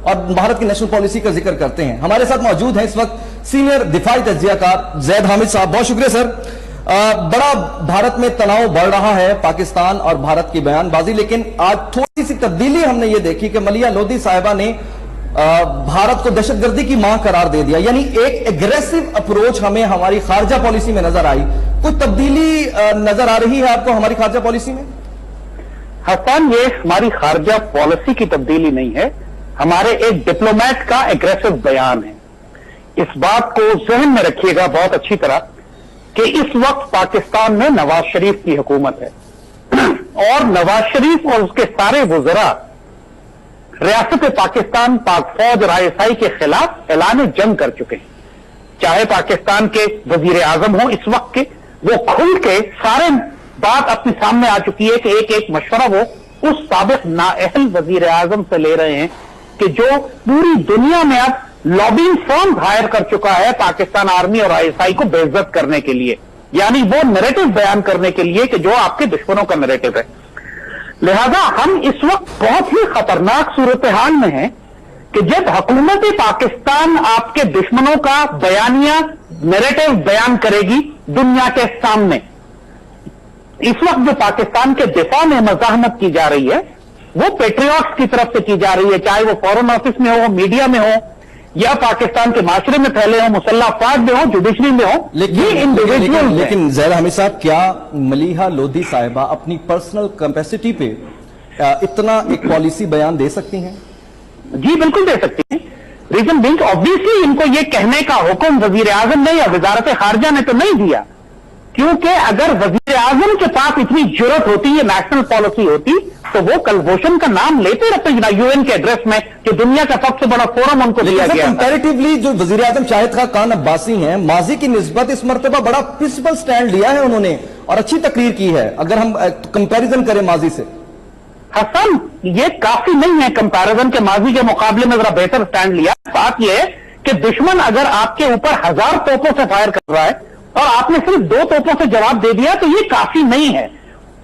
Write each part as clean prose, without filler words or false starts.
اور بھارت کی national policy کا ذکر کرتے ہیں. ہمارے ساتھ موجود ہیں اس وقت سینئر دفاعی تجزیہ کار زید حامد صاحب. بہت شکریہ سر. بڑا بھارت میں تناؤ بڑھ رہا ہے پاکستان اور بھارت کی بیان بازی, لیکن آج تھوڑی سی تبدیلی ہم نے یہ دیکھی کہ ملیحہ لودھی صاحبہ نے بھارت کو دہشت گردی کی ماں قرار دے دیا. یعنی ایک ایگریسو اپروچ ہمیں ہماری خارجہ پالیسی میں نظر آئی. کوئی تبدیلی نظر آ رہی ہے آپ کو ہماری خارجہ پالیسی میں؟ حسن, یہ ہماری خارجہ پالیسی کی تبدیلی نہیں ہے, ہمارے ایک ڈپلومیٹ کا ایگریسو بیان ہے. اس بات کو ذہن میں رکھیے گا بہت اچھی طرح کہ اس وقت پاکستان میں نواز شریف کی حکومت ہے اور نواز شریف اور اس کے سارے وزراء ریاست پاکستان, پاک فوج اور ISI کے خلاف اعلان جنگ کر چکے ہیں. چاہے پاکستان کے وزیر اعظم ہوں اس وقت کے, وہ کھل کے سارے بات اپنے سامنے آ چکی ہے کہ ایک ایک مشورہ وہ اس سابق نااہل وزیر اعظم سے لے رہے ہیں کہ جو پوری دنیا میں اب لابینگ فرم ہائر کر چکا ہے پاکستان آرمی اور ISI کو بے عزت کرنے کے لیے, یعنی وہ نیریٹو بیان کرنے کے لیے کہ جو آپ کے دشمنوں کا نیریٹو ہے. لہذا ہم اس وقت بہت ہی خطرناک صورتحال میں ہیں کہ جب حکومت پاکستان آپ کے دشمنوں کا بیانیہ نیریٹو بیان کرے گی دنیا کے سامنے, اس وقت جو پاکستان کے دفاع میں مزاحمت کی جا رہی ہے وہ پیٹریوٹس کی طرف سے کی جا رہی ہے, چاہے وہ فورن آفس میں ہو, میڈیا میں ہو, یا پاکستان کے معاشرے میں پھیلے ہوں, مسلح افواج میں ہوں, جوڈیشری میں ہوں. لیکن زید حامد صاحب, کیا ملیحہ لودھی صاحبہ اپنی پرسنل کیپیسٹی پہ اتنا ایک پالیسی بیان دے سکتی ہیں؟ جی بالکل دے سکتی ہیں. ریزن بینگ آبویسلی ان کو یہ کہنے کا حکم وزیر اعظم نے یا وزارت خارجہ نے تو نہیں دیا, کیونکہ اگر وزیر اعظم کے پاس اتنی جرت ہوتی, یہ نیشنل پالیسی ہوتی, تو وہ کلبھوشن کا نام لیتے رہتے UN کے ایڈریس میں جو دنیا کا سب سے بڑا فورم ان کو دیا گیا. کمپیریٹیولی جو وزیر اعظم شاہد خاقان عباسی ہیں, ماضی کی نسبت اس مرتبہ بڑا پرنسپل سٹینڈ لیا ہے انہوں نے اور اچھی تقریر کی ہے, اگر ہم کمپیریزن کریں ماضی سے. حسن, یہ کافی نہیں ہے کمپیریزن کے ماضی کے مقابلے میں ذرا بہتر سٹینڈ لیا. بات یہ ہے کہ دشمن اگر آپ کے اوپر 1000 توپوں سے فائر کر رہا ہے اور آپ نے صرف 2 توپوں سے جواب دے دیا تو یہ کافی نہیں ہے.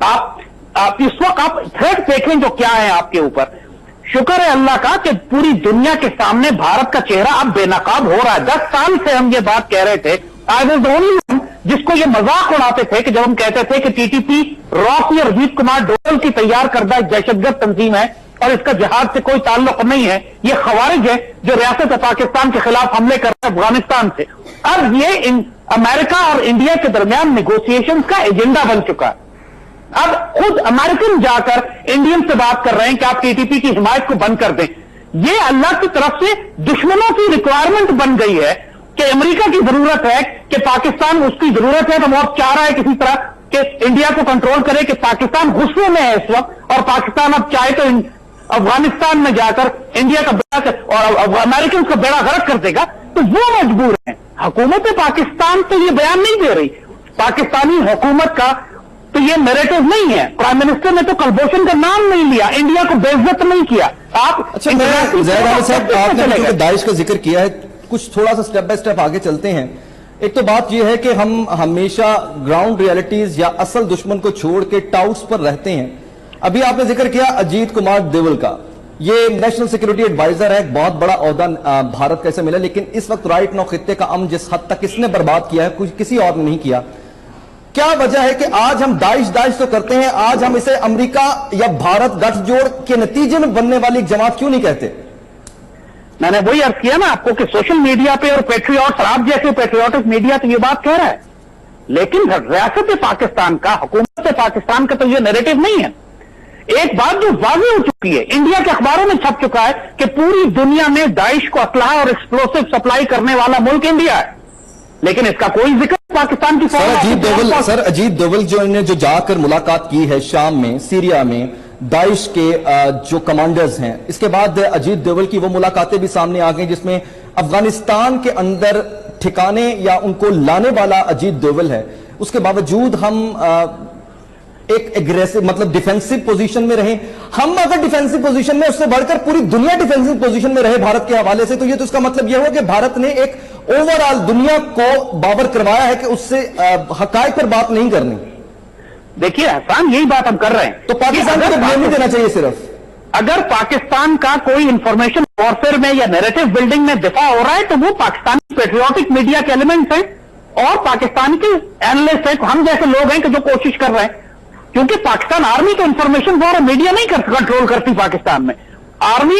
آپ اس وقت آپ تھریٹ دیکھیں جو کیا ہے آپ کے اوپر. شکر ہے اللہ کا کہ پوری دنیا کے سامنے بھارت کا چہرہ اب بے نقاب ہو رہا ہے. 10 سال سے ہم یہ بات کہہ رہے تھے, I was the only one جس کو یہ مذاق اڑاتے تھے کہ جب ہم کہتے تھے کہ TTP راکی اور اجیت کمار ڈوبل کی تیار کردہ ایک دہشت گرد تنظیم ہے اور اس کا جہاد سے کوئی تعلق نہیں ہے, یہ خوارج ہے جو ریاست پاکستان کے خلاف حملے کر رہے ہیں افغانستان سے. اب یہ امریکہ اور انڈیا کے درمیان نیگوسیشنز کا ایجنڈا بن چکا ہے. اب خود امریکن جا کر انڈین سے بات کر رہے ہیں کہ آپ TTP کی حمایت کو بند کر دیں. یہ اللہ کی طرف سے دشمنوں کی ریکوائرمنٹ بن گئی ہے کہ امریکہ کی ضرورت ہے کہ پاکستان, اس کی ضرورت ہے تو وہ اب چاہ رہا ہے کسی طرح کہ انڈیا کو کنٹرول کرے کہ پاکستان غصے میں ہے اس وقت اور پاکستان اب چاہے تو افغانستان میں جا کر انڈیا کا بیڑا اور امریکن کا بیڑا غرق کر دے گا. تو وہ مجبور ہیں. حکومت پاکستان تو یہ بیان نہیں دے رہی, پاکستانی حکومت کا تو یہ نیریٹو نہیں ہے. پرائم منسٹر نے تو کلبھوشن کا نام نہیں لیا, انڈیا کو بے عزت نہیں کیا. آپ نے داعش کا ذکر کیا ہے, کچھ تھوڑا سا سٹیپ بائی سٹیپ آگے چلتے ہیں. ایک تو بات یہ ہے کہ ہم ہمیشہ گراؤنڈ ریالٹیز یا اصل دشمن کو چھوڑ کے ٹاؤٹس پر رہتے ہیں. ابھی آپ نے ذکر کیا اجیت کمار ڈوبل کا, یہ نیشنل سیکورٹی ایڈوائزر ہے, ایک بہت بڑا عہدہ بھارت کا اسے ملا, لیکن اس وقت رائٹ نو خطے کا امن جس حد تک اس نے برباد کیا ہے کسی اور نے نہیں کیا. کیا وجہ ہے کہ آج ہم داعش تو کرتے ہیں, آج ہم اسے امریکہ یا بھارت گٹھ جوڑ کے نتیجے میں بننے والی ایک جماعت کیوں نہیں کہتے؟ میں نے وہی عرض کیا نا آپ کو کہ سوشل میڈیا پہ اور پیٹریوٹس, آپ جیسے پیٹریوٹک میڈیا تو یہ بات کہہ رہا ہے, لیکن ریاست پاکستان کا, حکومت پاکستان کا تو یہ نیریٹو نہیں ہے. ایک بات جو واضح ہو چکی ہے, انڈیا کے اخباروں میں چھپ چکا ہے کہ پوری دنیا میں داعش کو اسلحہ اور ایکسپلوسو سپلائی کرنے والا ملک انڈیا ہے, لیکن اس کا کوئی ذکر پاکستان کی سر اجیت ڈوبل جو جا کر ملاقات کی ہے شام میں, سیریا میں داعش کے جو کمانڈرز ہیں, اس کے بعد اجیت ڈوبل کی وہ ملاقاتیں بھی سامنے آ گئی جس میں افغانستان کے اندر ٹھکانے یا ان کو لانے والا اجیت ڈوبل ہے. اس کے باوجود ہم ایک ایگریسو مطلب ڈیفینسو پوزیشن میں رہیں. ہم اگر ڈیفینسو پوزیشن میں, اس سے بڑھ کر پوری دنیا ڈیفینسو پوزیشن میں رہے بھارت کے حوالے سے, تو یہ تو اس کا مطلب یہ ہو کہ بھارت نے ایک اوور آل دنیا کو باور کروایا ہے کہ اس سے حقائق پر بات نہیں کرنی. دیکھیے احسان, یہی بات ہم کر رہے ہیں تو پاکستان کو بلیم نہیں دینا چاہیے صرف. अगर पाकिस्तान का कोई इंफॉर्मेशन वॉरफेयर में या नैरेटिव बिल्डिंग में दिफा हो रहा है तो वो पाकिस्तानी पेट्रियोटिक मीडिया के एलिमेंट्स हैं और पाकिस्तान के एनालिस्ट हैं, हम जैसे लोग हैं कि जो कोशिश कर रहे हैं, क्योंकि पाकिस्तान आर्मी का इंफॉर्मेशन वॉर मीडिया नहीं कंट्रोल करती। पाकिस्तान में आर्मी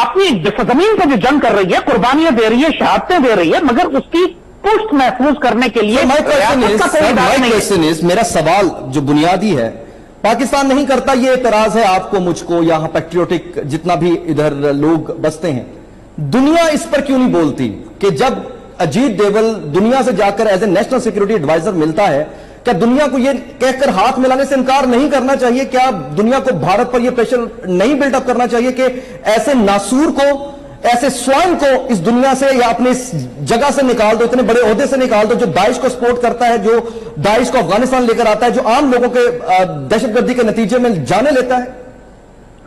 अपनी जमीन पर जो जंग कर रही है, कुर्बानियां दे रही है, शहादतें दे रही है, मगर उसकी पुष्ट महफूज करने के लिए क्वेश्चन इज, मेरा सवाल जो बुनियादी है, पाकिस्तान नहीं करता, ये एतराज है आपको, मुझको, यहां पैट्रियोटिक जितना भी इधर लोग बसते हैं, दुनिया इस पर क्यों नहीं बोलती कि जब अजीत डोभाल दुनिया से जाकर as a national security adviser मिलता है, क्या दुनिया को यह कहकर हाथ मिलाने से इनकार नहीं करना चाहिए? क्या दुनिया को भारत पर यह प्रेशर नहीं बिल्डअप करना चाहिए कि ऐसे नासूर को, ऐसे स्वाइन को इस दुनिया से या अपनी इस जगह से निकाल दो, इतने बड़े ओहदे से निकाल दो, जो दाइश को सपोर्ट करता है, जो दाइश को अफगानिस्तान लेकर आता है, जो आम लोगों के दहशतगर्दी के नतीजे में जाने लेता है?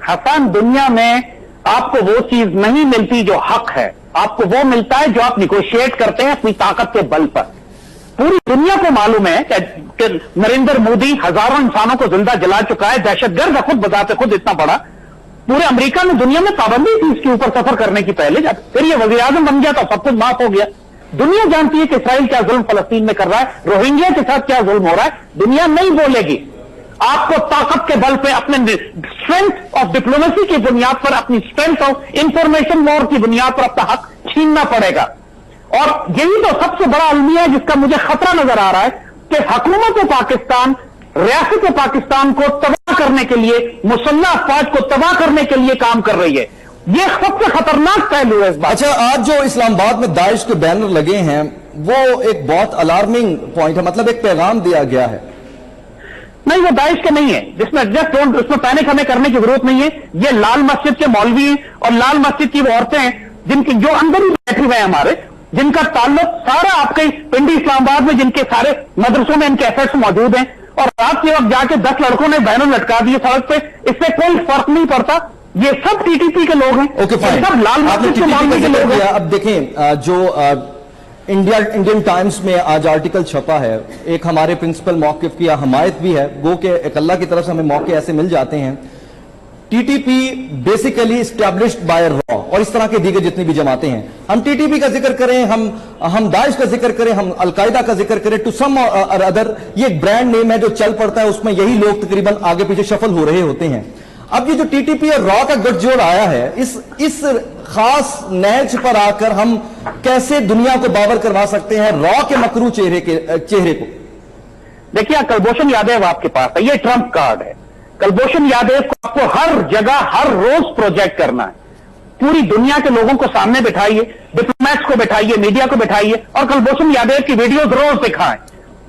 हसन, दुनिया में आपको वो चीज नहीं मिलती जो हक है, आपको वो मिलता है जो आप निगोशिएट करते हैं अपनी ताकत के बल पर। पूरी दुनिया को मालूम है कि नरेंद्र मोदी हजारों इंसानों को जिंदा जला चुका है, दहशतगर्द खुद बताते खुद इतना बड़ा। पूरे अमेरिका में दुनिया में पाबंदी थी इसके ऊपर सफर करने की पहले, जब फिर ये वजीर आजम बन गया तो सब कुछ माफ हो गया। दुनिया जानती है कि इसराइल क्या जुल्म फलस्तीन में कर रहा है, रोहिंग्या के साथ क्या जुल्म हो रहा है, दुनिया नहीं बोलेगी। आपको ताकत के बल पे, अपने स्ट्रेंथ ऑफ डिप्लोमेसी की बुनियाद पर, अपनी स्ट्रेंथ ऑफ इंफॉर्मेशन वॉर की बुनियाद पर अपना हक छीनना पड़ेगा। और यही तो सबसे बड़ा अलमिया है जिसका मुझे खतरा नजर आ रहा है कि हुकूमत पाकिस्तान, रियासत पाकिस्तान को तबाह करने के लिए, मुसल्लह अफवाज को तबाह करने के लिए काम कर रही है। यह सबसे खतरनाक पहलू है इस बात। अच्छा, आज जो इस्लामाबाद में दाइश के बैनर लगे हैं वो एक बहुत अलार्मिंग पॉइंट है, मतलब एक पैगाम दिया गया है। नहीं, वो दाइश के नहीं है, जिसमें जस्ट डोंट, उसमें पैनिक हमें करने की जरूरत नहीं है। ये लाल मस्जिद के मौलवी हैं और लाल मस्जिद की वो औरतें हैं जिनकी, जो अंदर ही बैठी हुए हैं हमारे, जिनका ताल्लुक सारा आपके पिंडी इस्लामाबाद में, जिनके सारे मदरसों में इनके एसेट्स मौजूद हैं, और रात के वक्त जाके 10 लड़कों ने बैनर लटका दिए सड़क पे, इससे कोई फर्क नहीं पड़ता। ये सब टीटीपी के लोग हैं। ओके, फाइन, सब लाल मस्जिद के मामले के लोग हैं। अब देखें, जो इंडियन टाइम्स में आज आर्टिकल छपा है, एक हमारे प्रिंसिपल मौकिफ की हमायत भी है, वो कि एक अल्लाह की तरफ से हमें मौके ऐसे मिल जाते हैं। TTP basically established bye raw, और इस तरह के दीगर जितनी भी जमातें हैं, हम टीटीपी का जिक्र करें, हम दाइश का जिक्र करें, हम अलकायदा का जिक्र करें, टू सम और अदर, ये एक ब्रांड नेम है जो चल पड़ता है, उसमें यही लोग तकरीबन आगे पीछे शफल हो रहे होते हैं। अब ये जो टीटीपी और रॉ का गठजोड़ आया है, इस खास नहज पर आकर हम कैसे दुनिया को बावर करवा सकते हैं रॉ के मकरू चेहरे को? देखिए, कुलभूषण यादव आपके पास है, ये ट्रंप कार्ड है। कुलभूषण यादव को आपको हर जगह हर रोज प्रोजेक्ट करना है, पूरी दुनिया के लोगों को सामने बिठाइए, डिप्लोमैट्स को बिठाइए, मीडिया को बिठाइए, और कुलभूषण यादव की वीडियोज रोज दिखाएं।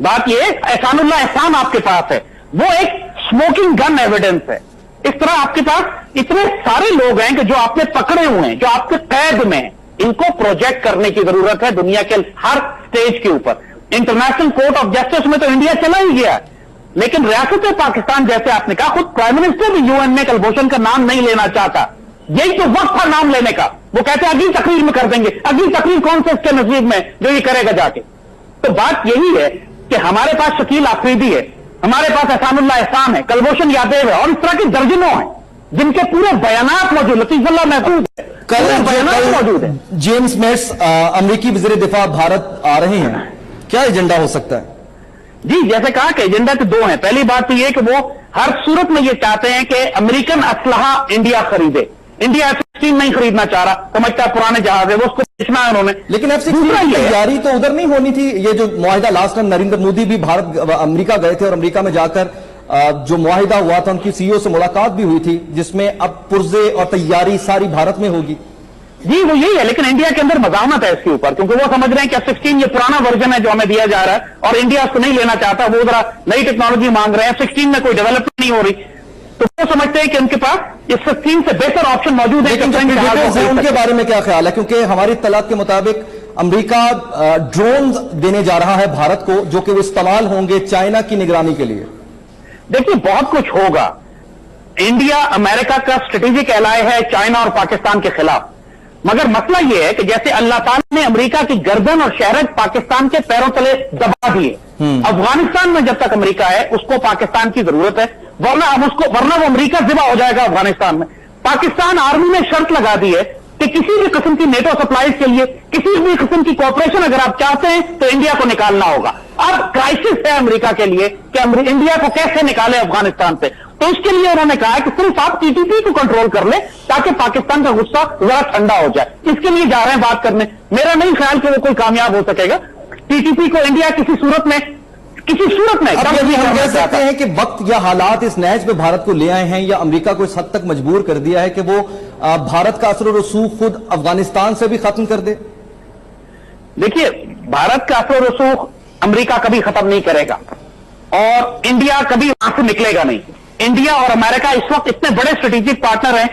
बात यह, एहसानुल्लाह एहसान आपके पास है, वो एक स्मोकिंग गन एविडेंस है। इस तरह आपके पास इतने सारे लोग हैं कि जो आपने पकड़े हुए हैं, जो आपके कैद में हैं, इनको प्रोजेक्ट करने की जरूरत है दुनिया के हर स्टेज के ऊपर। इंटरनेशनल कोर्ट ऑफ जस्टिस में तो इंडिया चला ही गया है, लेकिन रियासत पाकिस्तान, जैसे आपने कहा, खुद प्राइम मिनिस्टर भी यूएन में कुलभूषण का नाम नहीं लेना चाहता। यही तो वक्त था नाम लेने का। वो कहते हैं अगली तकरीर में कर देंगे। अगली तकरीर कौन से इसके नजीब में जो ये करेगा जाके? तो बात यही है कि हमारे पास शकील आफरीदी है, हमारे पास एहसानुल्लाह एहसान है, कुलभूषण यादव है, और इस तरह के दर्जनों हैं जिनके पूरे बयानात मौजूद, लतीफुल्लाह महफूज है, बयानात मौजूद है। जेम्स मैट्स अमेरिकी वज़ीर दिफा भारत आ रहे हैं, क्या एजेंडा हो सकता है? जी, जैसे कहा कि एजेंडा तो दो हैं। पहली बात तो ये कि वो हर सूरत में ये चाहते हैं कि अमेरिकन असलहा इंडिया खरीदे। इंडिया F-16 नहीं खरीदना चाह रहा, समझता पुराने जहाज है, वो उसको बेचना है उन्होंने। लेकिन F-16 की तैयारी तो उधर नहीं होनी थी। ये जो मुआहिदा लास्ट टाइम नरेंद्र मोदी भी अमेरिका गए थे और अमेरिका में जाकर जो मुआहिदा हुआ था, उनकी सीईओ से मुलाकात भी हुई थी, जिसमें अब पुर्जे और तैयारी सारी भारत में होगी। जी, वो यही है, लेकिन इंडिया के अंदर मज़ामत है इसके ऊपर, क्योंकि वो समझ रहे हैं कि F-16 ये पुराना वर्जन है जो हमें दिया जा रहा है, और इंडिया उसको नहीं लेना चाहता। वो जरा नई टेक्नोलॉजी मांग रहे हैं, F-16 में कोई डेवलपमेंट नहीं हो रही, तो वो समझते हैं कि उनके पास इस 16 से बेहतर ऑप्शन मौजूद है। उनके बारे में क्या ख्याल है? क्योंकि हमारी इत्तलात के मुताबिक अमेरिका ड्रोन देने जा रहा है भारत को, जो कि वो इस्तेमाल होंगे चाइना की निगरानी के लिए। देखिए, बहुत कुछ होगा। इंडिया अमेरिका का स्ट्रेटेजिक एलाय है चाइना और पाकिस्तान के खिलाफ, मगर मसला यह है कि जैसे अल्लाह ताला ने अमेरिका की गर्दन और शहरत पाकिस्तान के पैरों तले दबा दिए, अफगानिस्तान में जब तक अमेरिका है उसको पाकिस्तान की जरूरत है, वरना वो अमेरिका जिबा हो जाएगा अफगानिस्तान में। पाकिस्तान आर्मी ने शर्त लगा दी है कि किसी भी किस्म की नेटो सप्लाईज के लिए किसी भी किस्म की कॉपरेशन अगर आप चाहते हैं तो इंडिया को निकालना होगा। अब क्राइसिस है अमेरिका के लिए कि इंडिया को कैसे निकाले अफगानिस्तान से। तो इसके लिए उन्होंने कहा है कि सिर्फ आप टीटीपी को कंट्रोल कर ले ताकि पाकिस्तान का गुस्सा जरा ठंडा हो जाए। इसके लिए जा रहे हैं बात करने। मेरा नहीं ख्याल कि वो कोई कामयाब हो सकेगा। टीटीपी को इंडिया किसी सूरत में अब यदि हम कह सकते हैं कि वक्त या हालात इस नहज पे भारत को ले आए हैं या अमेरिका को इस हद तक मजबूर कर दिया है कि वो भारत का असर रसूख खुद अफगानिस्तान से भी खत्म कर दे। देखिए, भारत का असर रसूख अमेरिका कभी खत्म नहीं करेगा और इंडिया कभी वहां से निकलेगा नहीं। इंडिया और अमेरिका इस वक्त इतने बड़े स्ट्रेटेजिक पार्टनर हैं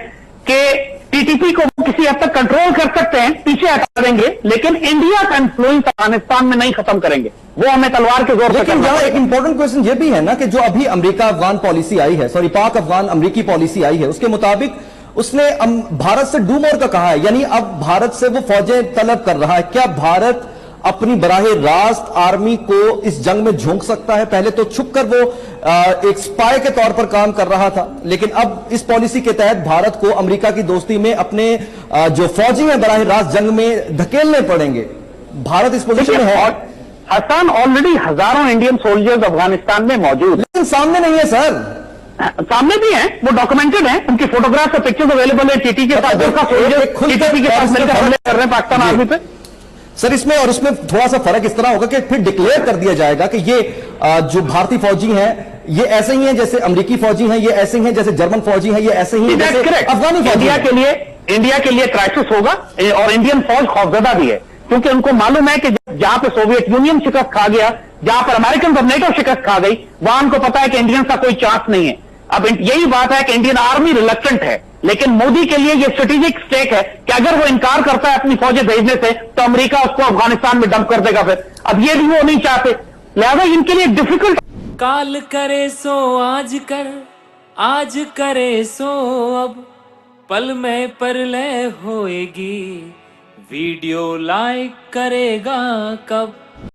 कि टीटीपी को वो किसी हद तक कंट्रोल कर सकते हैं, पीछे हटा देंगे, लेकिन इंडिया का इन्फ्लुएंस अफगानिस्तान में नहीं खत्म करेंगे। वो हमें तलवार के जोर से लेकिन यहाँ एक इंपॉर्टेंट क्वेश्चन ये भी है ना कि जो अभी अमेरिका अफगान पॉलिसी आई है, सॉरी पाक अफगान अमेरिकी पॉलिसी आई है, उसके मुताबिक उसने भारत से डू मोर का कहा है, यानी अब भारत से वो फौजें तलब कर रहा है। क्या भारत अपनी बराह रास्त आर्मी को इस जंग में झोंक सकता है? पहले तो छुप कर वो एक स्पाई के तौर पर काम कर रहा था, लेकिन अब इस पॉलिसी के तहत भारत को अमेरिका की दोस्ती में अपने जो फौजी हैं बराह रास्त जंग में धकेलने पड़ेंगे। भारत इस पोजीशन में है। हसन, ऑलरेडी हजारों इंडियन सोल्जर्स अफगानिस्तान में मौजूद, लेकिन सामने नहीं है सर। सामने भी हैं, वो डॉक्यूमेंटेड हैं, उनकी फोटोग्राफ्स और पिक्चर्स अवेलेबल है। टीटी के साथ टीटीपी के साथ मिलकर हमले कर रहे हैं पाकिस्तान आर्मी पे। सर इसमें और उसमें थोड़ा सा फर्क इस तरह होगा कि फिर डिक्लेयर कर दिया जाएगा कि ये जो भारतीय फौजी हैं ये ऐसे ही हैं जैसे अमेरिकी फौजी हैं, ये ऐसे ही हैं जैसे जर्मन फौजी हैं, ये ऐसे ही हैं जैसे अफगानी फौजी। इंडिया के लिए क्राइसिस होगा और इंडियन फौज खौफजदा भी है, क्योंकि उनको मालूम है कि जहां पे सोवियत यूनियन शिकस्त खा गया, जहां पर अमेरिकन और नेटो शिकस्त खा गई, वहां उनको पता है कि इंडियंस का कोई चांस नहीं है। अब यही बात है कि इंडियन आर्मी रिलक्टेंट है, लेकिन मोदी के लिए यह स्ट्रेटेजिक स्टेक है कि अगर वो इनकार करता है अपनी फौजें भेजने से तो अमेरिका उसको अफगानिस्तान में डंप कर देगा फिर। अब ये भी वो नहीं चाहते, लिहाजा इनके लिए डिफिकल्ट। काल करे सो आज कर, आज करे सो अब, पल में परलय होएगी, वीडियो लाइक करेगा कब।